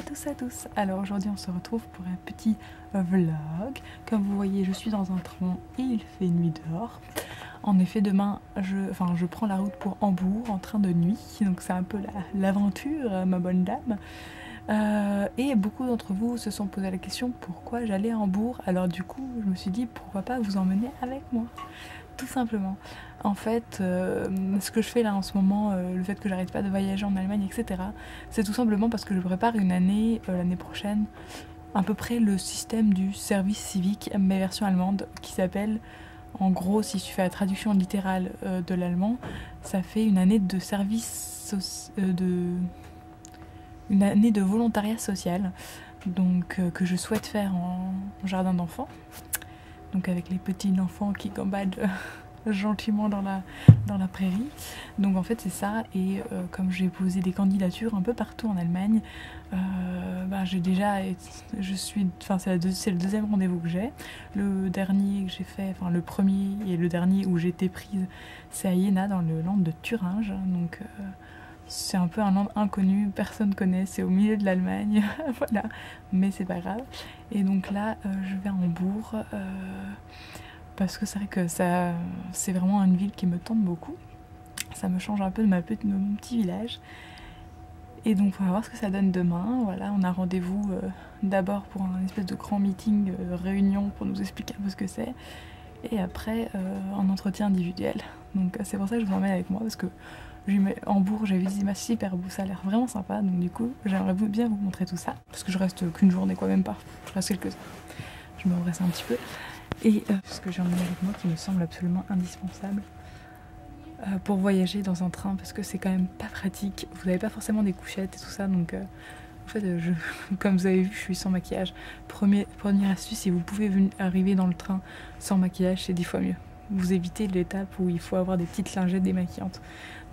tous à tous. Alors aujourd'hui on se retrouve pour un petit vlog. Comme vous voyez je suis dans un train et il fait nuit dehors. En effet demain je prends la route pour Hambourg en train de nuit. Donc c'est un peu l'aventure ma bonne dame. Et beaucoup d'entre vous se sont posé la question pourquoi j'allais à Hambourg. Alors du coup je me suis dit pourquoi pas vous emmener avec moi. Tout simplement. En fait, ce que je fais là en ce moment, le fait que j'arrête pas de voyager en Allemagne, etc., c'est tout simplement parce que je prépare une année, l'année prochaine, à peu près le système du service civique, mais version allemande, qui s'appelle, en gros, si tu fais la traduction littérale de l'allemand, ça fait une année de service, une année de volontariat social, donc que je souhaite faire en jardin d'enfants. Donc avec les petits enfants qui gambadent gentiment dans la prairie. Donc en fait c'est ça, et comme j'ai posé des candidatures un peu partout en Allemagne, j'ai déjà, c'est le deuxième rendez-vous que j'ai. Le dernier que j'ai fait, enfin le premier et le dernier où j'ai été prise, c'est à Jena dans le land de Thuringe. Donc c'est un peu un land inconnu, personne connaît, c'est au milieu de l'Allemagne, voilà, mais c'est pas grave. Et donc là, je vais à Hambourg, parce que c'est vrai que c'est vraiment une ville qui me tente beaucoup. Ça me change un peu de mon petit village. Et donc on va voir ce que ça donne demain. Voilà, on a rendez-vous d'abord pour un espèce de grand meeting, réunion, pour nous expliquer un peu ce que c'est. Et après, un entretien individuel. Donc c'est pour ça que je vous emmène avec moi, parce que Hambourg, j'ai vu des images super beaux, ça a l'air vraiment sympa, donc du coup j'aimerais bien vous montrer tout ça, parce que je reste qu'une journée quoi, même pas, je reste quelques heures, je me redresse un petit peu, et ce que j'ai emmené avec moi qui me semble absolument indispensable pour voyager dans un train, parce que c'est quand même pas pratique, vous n'avez pas forcément des couchettes et tout ça, donc en fait comme vous avez vu je suis sans maquillage. Première astuce, si vous pouvez arriver dans le train sans maquillage, c'est 10 fois mieux. Vous évitez l'étape où il faut avoir des petites lingettes démaquillantes.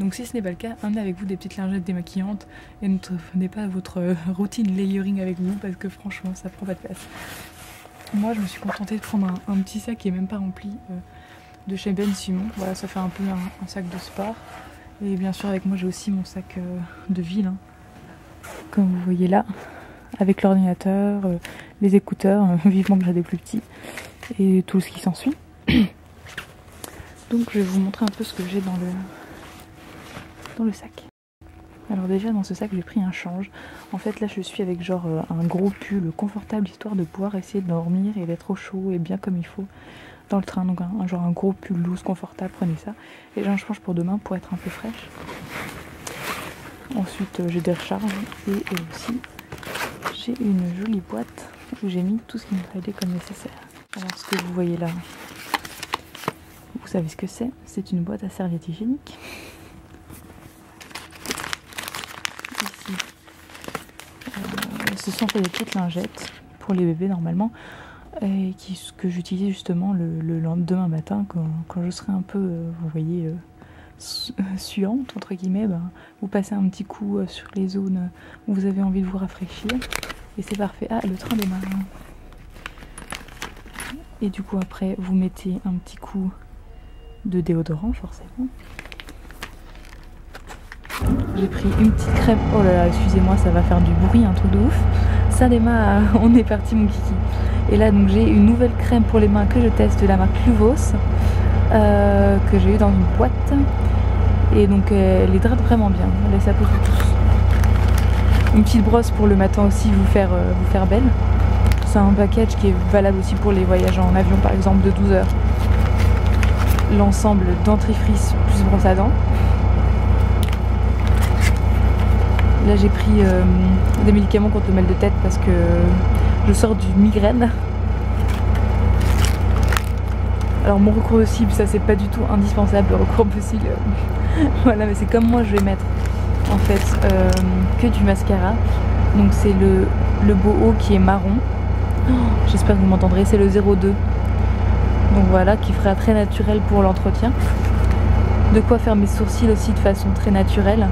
Donc si ce n'est pas le cas, emmenez avec vous des petites lingettes démaquillantes et ne prenez pas votre routine layering avec vous, parce que franchement ça prend pas de place. Moi je me suis contentée de prendre un petit sac qui est même pas rempli de chez Ben Simon. Voilà, ça fait un peu un sac de sport. Et bien sûr avec moi j'ai aussi mon sac de ville, hein, comme vous voyez là, avec l'ordinateur, les écouteurs, vivement que j'ai des plus petits, et tout ce qui s'ensuit. Donc je vais vous montrer un peu ce que j'ai dans le sac. Alors déjà dans ce sac j'ai pris un change. En fait là je suis avec genre un gros pull confortable, histoire de pouvoir essayer de dormir et d'être au chaud et bien comme il faut dans le train. Donc genre un gros pull loose confortable, prenez ça. Et j'ai un change pour demain pour être un peu fraîche. Ensuite j'ai des recharges, et aussi j'ai une jolie boîte où j'ai mis tout ce qu'il me fallait comme nécessaire. Alors ce que vous voyez là, vous savez ce que c'est, c'est une boîte à serviettes hygiéniques. Ici, ce sont des petites lingettes pour les bébés normalement, et que j'utilise justement le lendemain matin quand je serai un peu, vous voyez, suante entre guillemets, vous passez un petit coup sur les zones où vous avez envie de vous rafraîchir, et c'est parfait. Ah, le train démarre. Et du coup après vous mettez un petit coup de déodorant forcément. J'ai pris une petite crème, oh là là excusez-moi ça va faire du bruit, un truc de ouf. Ça démarre, on est parti mon kiki. Et là donc j'ai une nouvelle crème pour les mains que je teste de la marque Luvos, que j'ai eu dans une boîte, et donc elle hydrate vraiment bien, elle laisse la peau tous. Une petite brosse pour le matin aussi, vous faire belle. C'est un package qui est valable aussi pour les voyages en avion par exemple de 12 heures. L'ensemble dentifrice plus brosse à dents. Là j'ai pris des médicaments contre le mal de tête parce que je sors d'une migraine. Alors mon recours possible, ça c'est pas du tout indispensable, le recours possible. Voilà, mais c'est comme moi je vais mettre en fait que du mascara. Donc c'est le Boho qui est marron. Oh, j'espère que vous m'entendrez, c'est le 02. Donc voilà, qui fera très naturel pour l'entretien. De quoi faire mes sourcils aussi de façon très naturelle.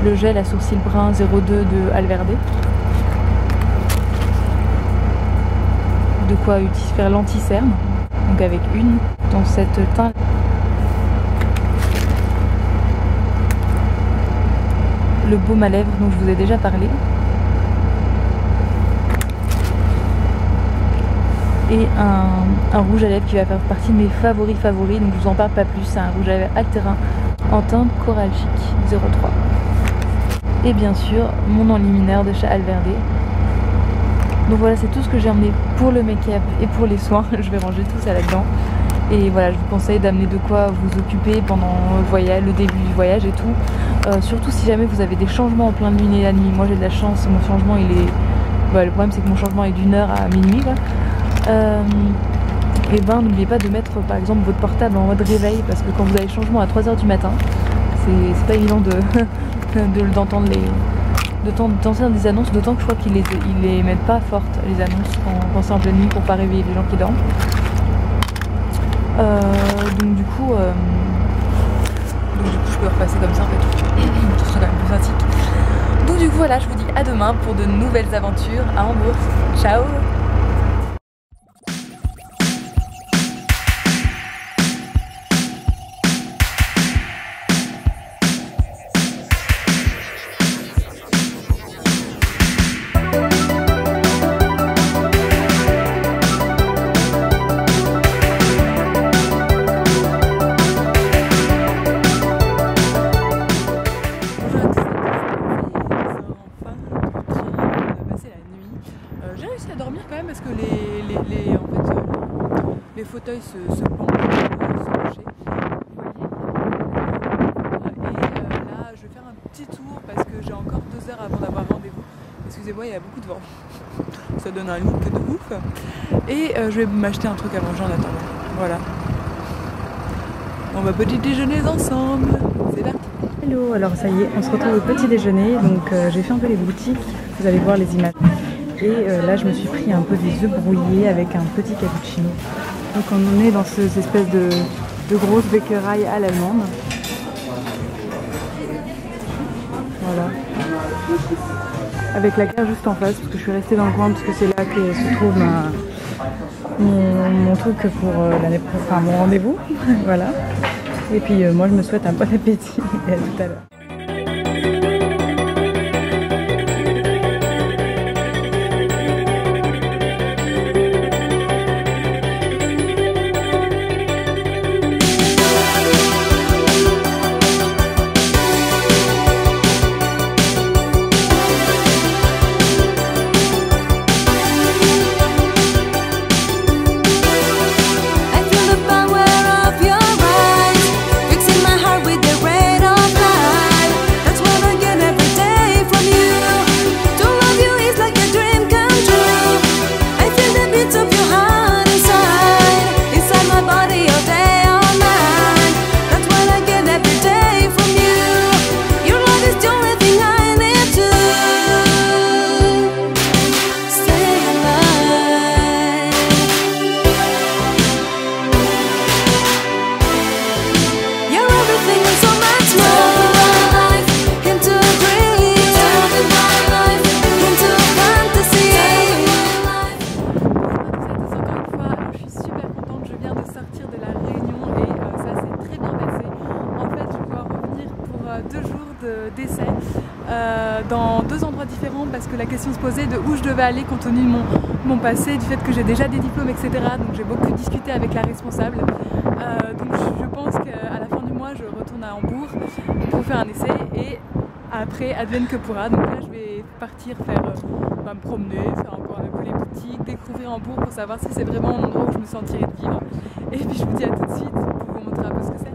Le gel à sourcils brun 02 de Alverde. De quoi faire l'anti-cerne, donc avec une dans cette teinte. Le baume à lèvres dont je vous ai déjà parlé. et un rouge à lèvres qui va faire partie de mes favoris, donc je vous en parle pas plus. C'est un rouge à lèvres Altera en teinte Coral Chic 03. Et bien sûr mon enluminaire de chez Alverde. Donc voilà, c'est tout ce que j'ai emmené pour le make-up et pour les soins. Je vais ranger tout ça là-dedans. Et voilà, je vous conseille d'amener de quoi vous occuper pendant le voyage, le début du voyage et tout. Surtout si jamais vous avez des changements en pleine lune et la nuit. Moi j'ai de la chance, mon changement il est... le problème c'est que mon changement est d'1h à minuit. Et ben n'oubliez pas de mettre par exemple votre portable en mode réveil, parce que quand vous avez le changement à 3h du matin, c'est pas évident d'entendre des annonces, d'autant que je crois qu'ils les mettent pas fortes les annonces quand c'est en pleine nuit pour pas réveiller les gens qui dorment. Donc du coup je peux repasser comme ça en fait. Je trouve ça quand même plus pratique. Donc du coup voilà, je vous dis à demain pour de nouvelles aventures à Hambourg. Ciao. J'ai réussi à dormir quand même parce que les fauteuils se pendent, se coucher. Et là, je vais faire un petit tour parce que j'ai encore 2 heures avant d'avoir rendez-vous. Excusez-moi, il y a beaucoup de vent. Ça donne un look de ouf. Et je vais m'acheter un truc à manger en attendant. Voilà. On va petit déjeuner ensemble. C'est parti. Hello, alors ça y est, on se retrouve au petit déjeuner. Donc j'ai fait un peu les boutiques. Vous allez voir les images. Et là, je me suis pris un peu des œufs brouillés avec un petit cappuccino. Donc on est dans ces espèces de grosses becquerailles à l'allemande. Voilà. Avec la gare juste en face, parce que je suis restée dans le coin, parce que c'est là que se trouve mon truc pour l'année prochaine, enfin mon rendez-vous. Voilà. Et puis moi, je me souhaite un bon appétit et à tout à l'heure. D'essai dans 2 endroits différents parce que la question se posait de où je devais aller compte tenu de mon passé, du fait que j'ai déjà des diplômes, etc. Donc j'ai beaucoup discuté avec la responsable. Donc je pense qu'à la fin du mois je retourne à Hambourg pour faire un essai et après advienne que pourra. Donc là je vais partir me promener, faire encore un peu les boutiques, découvrir Hambourg pour savoir si c'est vraiment un endroit où je me sentirais de vivre. Et puis je vous dis à tout de suite pour vous montrer un peu ce que c'est.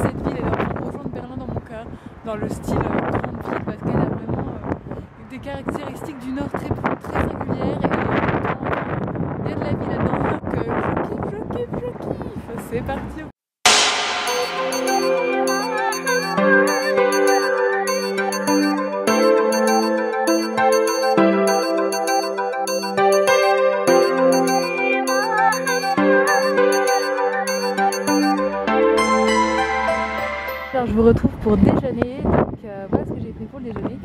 cette ville, elle est en train de rejoindre Berlin dans mon cas, dans le style grande ville, parce qu'elle a vraiment des caractéristiques du Nord très régulières et il y a de la vie là-dedans. Donc je kiffe, c'est parti. Alors je vous retrouve pour déjeuner, donc voilà ce que j'ai pris pour le déjeuner.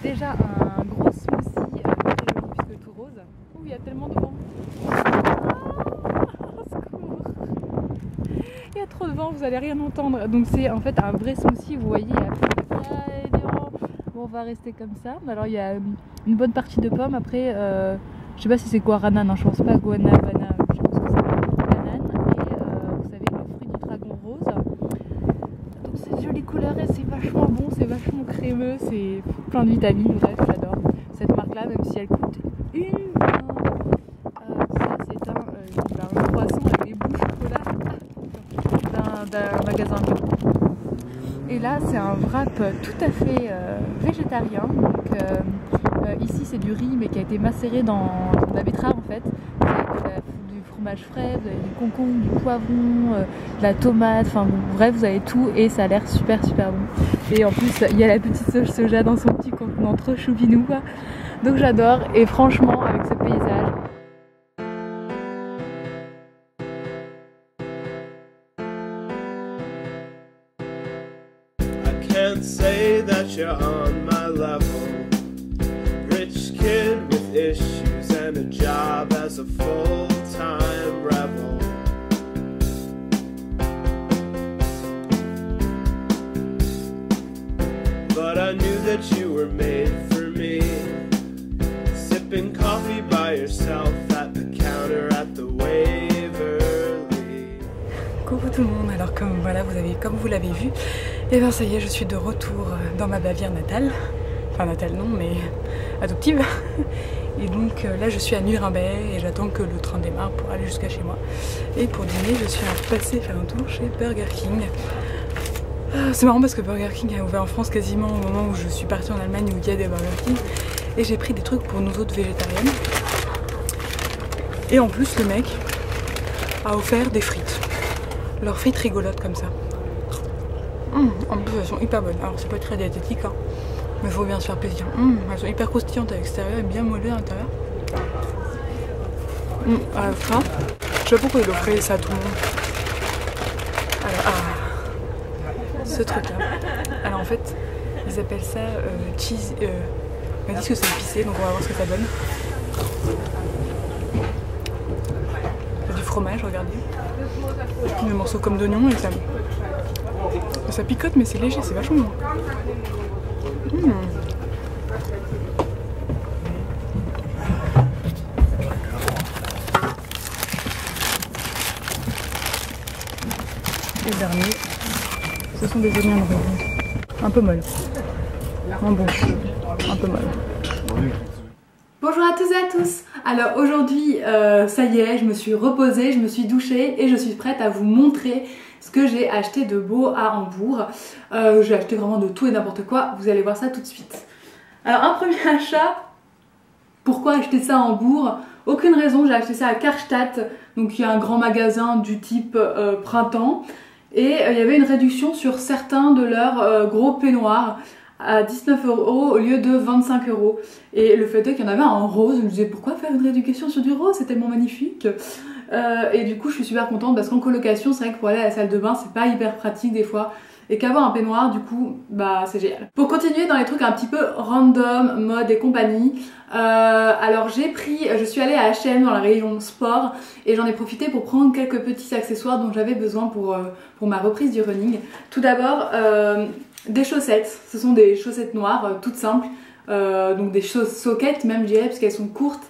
Déjà un gros smoothie très joli puisque tout rose. Ouh, il y a tellement de vent. Il y a trop de vent, vous allez rien entendre. Donc c'est en fait un vrai smoothie, vous voyez, il y a bon, on va rester comme ça. Alors il y a une bonne partie de pommes, après je sais pas si c'est guarana, non je pense pas guanabana, je pense que c'est banane. Et vous savez le fruit du dragon rose. Cette jolie couleur et c'est vachement bon, c'est vachement crémeux, c'est plein de vitamines, bref j'adore cette marque là même si elle coûte une ça c'est un croissant avec des bouts chocolat d'un magasin bio. Et là c'est un wrap tout à fait végétarien, donc ici c'est du riz mais qui a été macéré dans de la betterave en fait. Du fromage frais, vous avez du concombre, du poivron, de la tomate, enfin bon, bref vous avez tout et ça a l'air super bon. Et en plus il y a la petite sauce soja dans son petit contenant trop choupinou quoi. Donc j'adore et franchement avec ce paysage. I can't say that you're on my level. Rich kid with issues and a job as a full-time rebel. But I knew that you were made for me. Sipping coffee by yourself at the counter at the Waverly. Coucou tout le monde, alors comme vous l'avez vu, et bien ça y est, je suis de retour dans ma Bavière natale. Enfin natale non, mais adoptive. Et donc là je suis à Nuremberg et j'attends que le train démarre pour aller jusqu'à chez moi. Et pour dîner je suis passée faire un tour chez Burger King. C'est marrant parce que Burger King a ouvert en France quasiment au moment où je suis partie en Allemagne où il y a des Burger King. Et j'ai pris des trucs pour nous autres végétariennes. Et en plus le mec a offert des frites. Leurs frites rigolotes comme ça. En plus elles sont hyper bonnes. Alors c'est pas très diététique hein. Mais il faut bien se faire plaisir. Elles sont hyper croustillantes à l'extérieur et bien moelleuses à l'intérieur. À la fin, je sais pas pourquoi il offrait ça à tout le monde. Alors, ce truc là. Alors en fait, ils appellent ça cheese. Ils disent que c'est épicé, donc on va voir ce que ça donne. Il y a du fromage, regardez. Des morceaux comme d'oignons et ça picote, mais c'est léger, c'est vachement bon. Et le dernier, ce sont des oignons rouges. Un peu molles. Un bon, un peu molles. Bonjour à tous et à tous. Alors aujourd'hui, ça y est, je me suis reposée, je me suis douchée et je suis prête à vous montrer ce que j'ai acheté de beau à Hambourg. J'ai acheté vraiment de tout et n'importe quoi, vous allez voir ça tout de suite. Alors un premier achat, pourquoi acheter ça à Hambourg? Aucune raison, j'ai acheté ça à Karstadt, donc il y a un grand magasin du type printemps. Et il y avait une réduction sur certains de leurs gros peignoirs à 19 € au lieu de 25 €. Et le fait est qu'il y en avait un en rose, je me disais pourquoi faire une réduction sur du rose, c'est tellement magnifique. Et du coup je suis super contente parce qu'en colocation c'est vrai que pour aller à la salle de bain c'est pas hyper pratique des fois. Et qu'avoir un peignoir du coup bah c'est génial. Pour continuer dans les trucs un petit peu random, mode et compagnie, alors je suis allée à H&M dans la rayon sport et j'en ai profité pour prendre quelques petits accessoires dont j'avais besoin pour ma reprise du running. Tout d'abord des chaussettes, ce sont des chaussettes noires toutes simples, donc des soquettes même je dirais parce qu'elles sont courtes.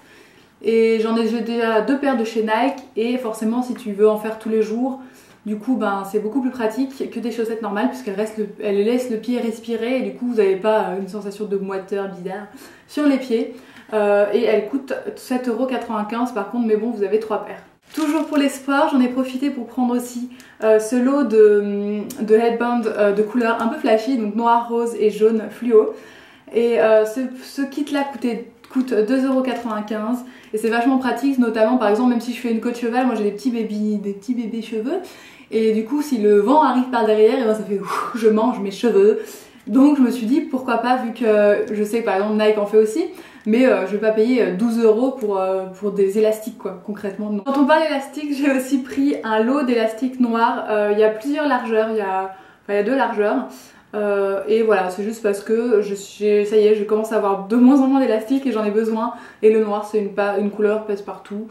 Et j'en ai déjà 2 paires de chez Nike et forcément si tu veux en faire tous les jours, du coup ben, c'est beaucoup plus pratique que des chaussettes normales puisqu'elles laissent le pied respirer et du coup vous n'avez pas une sensation de moiteur bizarre sur les pieds. Et elles coûtent 7,95 € par contre, mais bon vous avez 3 paires. Toujours pour les sports, j'en ai profité pour prendre aussi ce lot de headbands de couleurs un peu flashy, donc noir, rose et jaune fluo. Et ce kit là coûte 2,95 € et c'est vachement pratique, notamment par exemple même si je fais une queue de cheval, moi j'ai des petits bébés cheveux et du coup si le vent arrive par derrière, et ben ça fait ouf, je mange mes cheveux. Donc je me suis dit pourquoi pas, vu que je sais que par exemple Nike en fait aussi, mais je vais pas payer 12 € pour des élastiques quoi, concrètement non. Quand on parle d'élastique, j'ai aussi pris un lot d'élastiques noirs, il y a plusieurs largeurs, il y a 2 largeurs. Et voilà, c'est juste parce que ça y est, je commence à avoir de moins en moins d'élastique et j'en ai besoin. Et le noir, c'est une couleur passe-partout.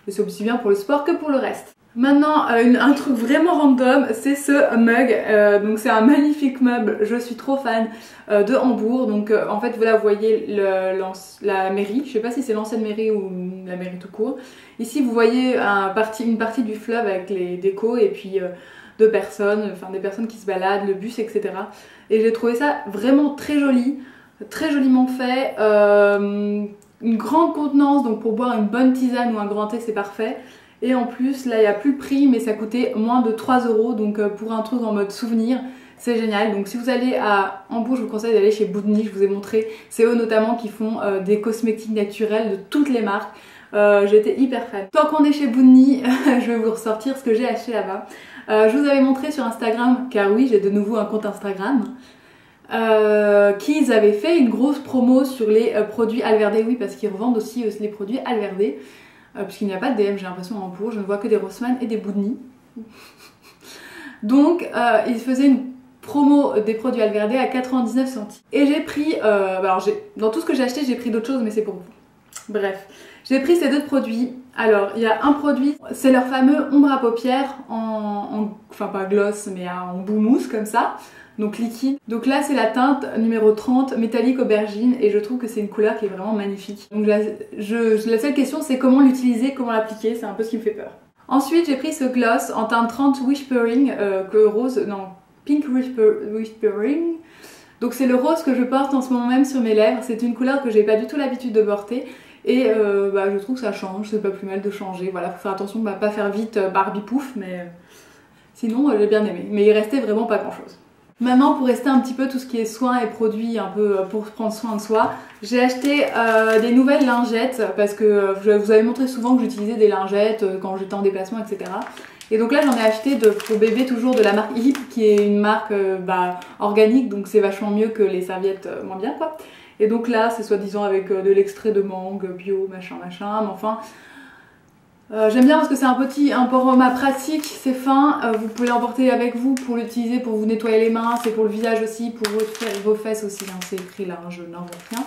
Et c'est aussi bien pour le sport que pour le reste. Maintenant, un truc vraiment random, c'est ce mug. Donc c'est un magnifique meuble, je suis trop fan de Hambourg. Donc en fait, vous voyez la mairie. Je sais pas si c'est l'ancienne mairie ou la mairie tout court. Ici, vous voyez une partie du fleuve avec les décos et puis... de personnes, enfin des personnes qui se baladent, le bus, etc. Et j'ai trouvé ça vraiment très joli, très joliment fait, une grande contenance, donc pour boire une bonne tisane ou un grand thé c'est parfait. Et en plus là il n'y a plus le prix, mais ça coûtait moins de 3 €, donc pour un truc en mode souvenir, c'est génial. Donc si vous allez à Hambourg, je vous conseille d'aller chez Boudny, je vous ai montré, c'est eux notamment qui font des cosmétiques naturels de toutes les marques. J'étais hyper fan. Tant qu'on est chez Boudny, je vais vous ressortir ce que j'ai acheté là-bas. Je vous avais montré sur Instagram, car oui j'ai de nouveau un compte Instagram, qu'ils avaient fait une grosse promo sur les produits Alverde, oui parce qu'ils revendent aussi les produits Alverde, puisqu'il n'y a pas de DM j'ai l'impression en Hambourg, je ne vois que des Rossmann et des Boudny. Donc ils faisaient une promo des produits Alverde à 99 centimes. Et j'ai pris, alors dans tout ce que j'ai acheté j'ai pris d'autres choses mais c'est pour vous. Bref, j'ai pris ces 2 produits. Alors, il y a un produit, c'est leur fameux ombre à paupières enfin pas gloss, mais en bout mousse comme ça, donc liquide. Donc là, c'est la teinte numéro 30, métallique aubergine, et je trouve que c'est une couleur qui est vraiment magnifique. Donc la seule question, c'est comment l'utiliser, comment l'appliquer, c'est un peu ce qui me fait peur. Ensuite, j'ai pris ce gloss en teinte 30 Whispering, Pink Whispering. Donc c'est le rose que je porte en ce moment même sur mes lèvres, c'est une couleur que j'ai pas du tout l'habitude de porter. Et je trouve que ça change, c'est pas plus mal de changer. Voilà, faut faire attention de pas faire vite Barbie pouf, mais sinon j'ai bien aimé. Mais il restait vraiment pas grand chose. Maintenant, pour rester un petit peu tout ce qui est soins et produits un peu pour prendre soin de soi, j'ai acheté des nouvelles lingettes parce que je vous avais montré souvent que j'utilisais des lingettes quand j'étais en déplacement, etc. Et donc là j'en ai acheté pour bébé toujours de la marque Hip, qui est une marque organique, donc c'est vachement mieux que les serviettes moins bien quoi. Et donc là c'est soi-disant avec de l'extrait de mangue, bio, machin, mais enfin j'aime bien parce que c'est un format pratique, c'est fin, vous pouvez l'emporter avec vous pour l'utiliser, pour vous nettoyer les mains, c'est pour le visage aussi, pour vos fesses aussi, hein, c'est écrit là, je n'invente rien.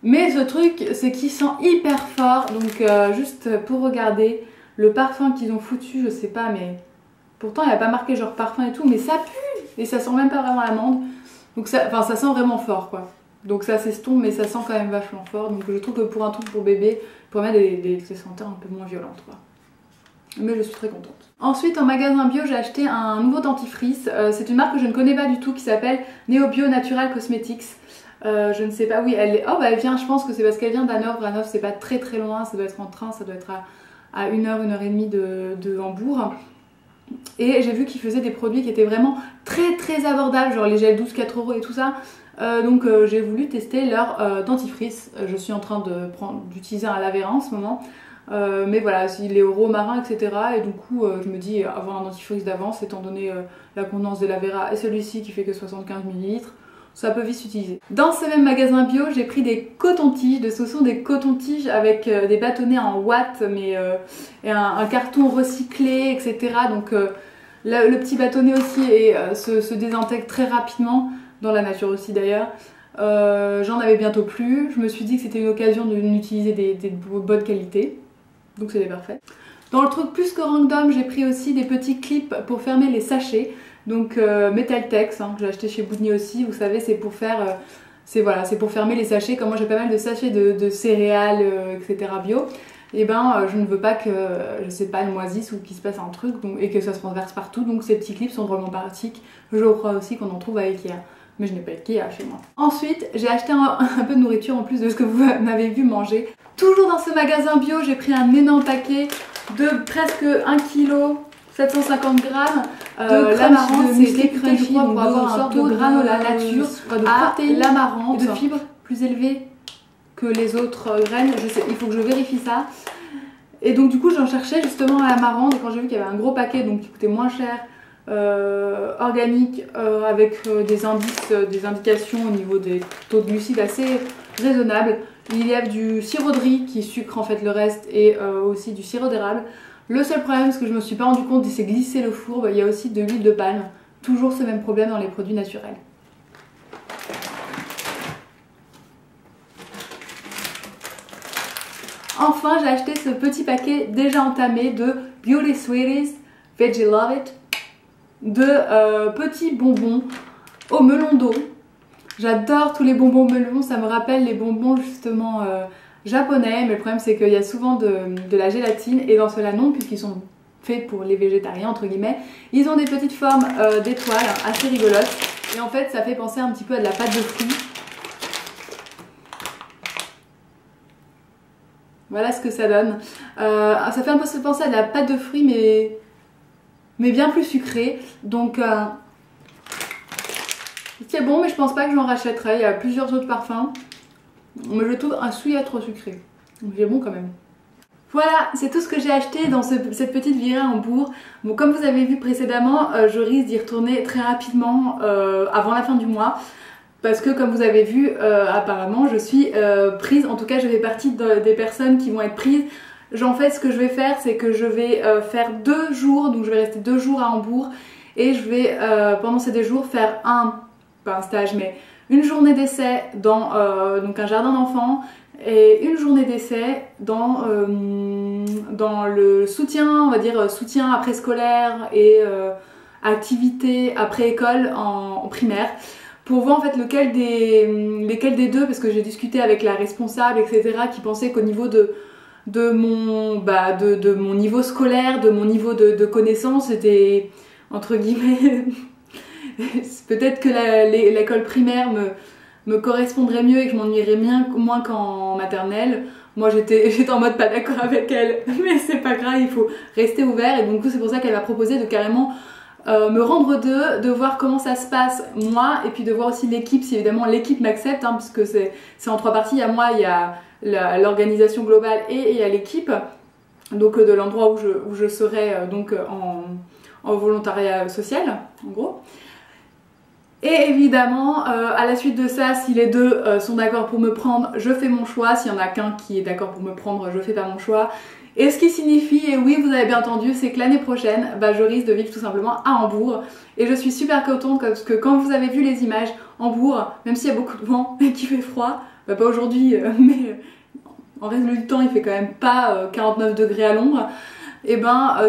Mais ce truc c'est qu'il sent hyper fort, donc juste pour regarder le parfum qu'ils ont foutu, je sais pas, mais pourtant il n'y a pas marqué genre parfum et tout, mais ça pue et ça sent même pas vraiment l'amande, donc ça sent vraiment fort quoi. Donc ça s'estompe mais ça sent quand même vachement fort, donc je trouve que pour un truc pour bébé, pour mettre des senteurs un peu moins violentes quoi. Mais je suis très contente. Ensuite en magasin bio j'ai acheté un nouveau dentifrice, c'est une marque que je ne connais pas du tout qui s'appelle Neo Bio Natural Cosmetics. Je ne sais pas, oui elle est... Oh bah elle vient, je pense que c'est parce qu'elle vient d'Hanovre, Hanovre c'est pas très loin, ça doit être en train, ça doit être à 1h30 de Hambourg. Et j'ai vu qu'ils faisaient des produits qui étaient vraiment très abordables, genre les gels douces 4 € et tout ça. Donc j'ai voulu tester leur dentifrice. Je suis en train d'utiliser un Lavera en ce moment. Mais voilà, il est au romarin, etc. Et du coup, je me dis avoir un dentifrice d'avance, étant donné la contenance de Lavera et celui-ci qui fait que 75 ml, ça peut vite s'utiliser. Dans ce même magasin bio, j'ai pris des cotons-tiges. Ce sont des cotons-tiges avec des bâtonnets en watts, mais et un carton recyclé, etc. Donc le petit bâtonnet aussi se désintègre très rapidement. Dans la nature aussi d'ailleurs. J'en avais bientôt plus. Je me suis dit que c'était une occasion d'utiliser des bonnes qualités. Donc c'était parfait. Dans le truc plus que random, j'ai pris aussi des petits clips pour fermer les sachets. Donc Metaltex, que j'ai acheté chez Boudny aussi. Vous savez, c'est pour faire... c'est pour fermer les sachets. Comme moi j'ai pas mal de sachets de céréales, etc. bio. Et je ne veux pas que, je sais pas, elles moisissent ou qu'il se passe un truc et que ça se renverse partout. Donc ces petits clips sont vraiment pratiques. Je crois aussi qu'on en trouve à Ikea. Mais je n'ai pas Ikea chez moi. Ensuite, j'ai acheté un peu de nourriture en plus de ce que vous m'avez vu manger. Toujours dans ce magasin bio, j'ai pris un énorme paquet de presque 1 kg, 750 grammes. L'amarante, c'est c'est réputé, je crois, pour avoir un taux de granola nature de protéines, l'amarante, de fibres plus élevé que les autres graines. Il faut que je vérifie ça. Et donc du coup j'en cherchais justement à l'amarante, et quand j'ai vu qu'il y avait un gros paquet donc qui coûtait moins cher, organique, avec des indices, des indications au niveau des taux de glucides assez raisonnables. Il y a du sirop de riz qui sucre en fait le reste, et aussi du sirop d'érable. Le seul problème, ce que je me suis pas rendu compte, c'est glisser le four, il y a aussi de l'huile de palme. Toujours ce même problème dans les produits naturels. Enfin, j'ai acheté ce petit paquet déjà entamé de Beauty Sweeties Veggie Love It, de petits bonbons au melon d'eau. J'adore tous les bonbons au melon, ça me rappelle les bonbons justement japonais, mais le problème c'est qu'il y a souvent de la gélatine, et dans ceux-là non, puisqu'ils sont faits pour les végétariens entre guillemets. Ils ont des petites formes d'étoiles assez rigolotes, et en fait ça fait penser un petit peu à de la pâte de fruits. Voilà ce que ça donne. Ça fait un peu penser à de la pâte de fruits, mais bien plus sucrée. Donc c'est bon, mais je pense pas que j'en rachèterai. Il y a plusieurs autres parfums, mais je trouve un souillé trop sucré. Donc c'est bon quand même. Voilà, c'est tout ce que j'ai acheté dans cette petite virée à Hambourg. Bon, comme vous avez vu précédemment, je risque d'y retourner très rapidement avant la fin du mois. Parce que comme vous avez vu, apparemment je suis prise, en tout cas je fais partie des personnes qui vont être prises. En fait, ce que je vais faire, c'est que je vais faire 2 jours, donc je vais rester 2 jours à Hambourg, et je vais pendant ces 2 jours faire pas un stage, mais une journée d'essai dans donc un jardin d'enfants, et une journée d'essai dans le soutien, on va dire soutien après scolaire et activité après école en primaire, pour voir en fait lesquels des deux, parce que j'ai discuté avec la responsable, etc., qui pensait qu'au niveau de mon niveau scolaire, de mon niveau de connaissance, c'était entre guillemets peut-être que l'école primaire me correspondrait mieux et que je m'ennuierais moins qu'en maternelle. Moi j'étais en mode pas d'accord avec elle, mais c'est pas grave, il faut rester ouvert, et donc c'est pour ça qu'elle m'a proposé de carrément me rendre de voir comment ça se passe moi, et puis de voir aussi l'équipe, si évidemment l'équipe m'accepte, hein, parce que c'est en 3 parties. Il y a moi, il y a l'organisation globale et il y a l'équipe, donc de l'endroit où je serai donc en volontariat social en gros. Et évidemment à la suite de ça, si les deux sont d'accord pour me prendre, je fais mon choix. S'il y en a qu'un qui est d'accord pour me prendre, je fais pas mon choix. Et ce qui signifie, et oui vous avez bien entendu, c'est que l'année prochaine, je risque de vivre tout simplement à Hambourg. Et je suis super contente parce que quand vous avez vu les images, Hambourg, même s'il y a beaucoup de vent et qu'il fait froid, pas aujourd'hui, mais en reste du temps il fait quand même pas 49 degrés à l'ombre, et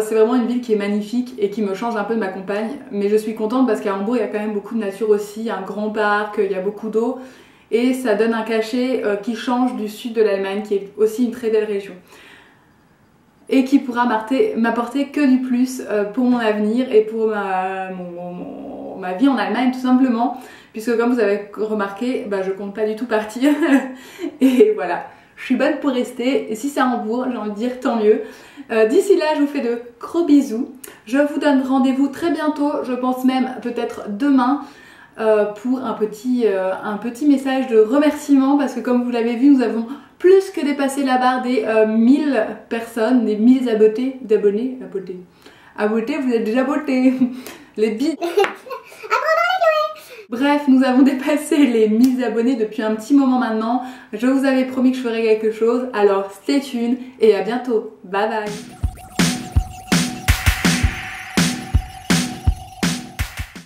c'est vraiment une ville qui est magnifique et qui me change un peu de ma campagne. Mais je suis contente parce qu'à Hambourg il y a quand même beaucoup de nature aussi, il y a un grand parc, il y a beaucoup d'eau, et ça donne un cachet qui change du sud de l'Allemagne, qui est aussi une très belle région, et qui pourra m'apporter que du plus pour mon avenir et pour ma vie en Allemagne tout simplement, puisque comme vous avez remarqué, je compte pas du tout partir et voilà, je suis bonne pour rester, et si c'est à Hambourg, j'ai envie de dire tant mieux. D'ici là, je vous fais de gros bisous, je vous donne rendez-vous très bientôt, je pense même peut-être demain, pour un petit message de remerciement, parce que comme vous l'avez vu, nous avons plus que dépassé la barre des 1000 personnes, des 1000 abonnés, vous êtes déjà beauté. Bref, nous avons dépassé les 1000 abonnés depuis un petit moment maintenant. Je vous avais promis que je ferais quelque chose, alors stay tuned et à bientôt. Bye bye.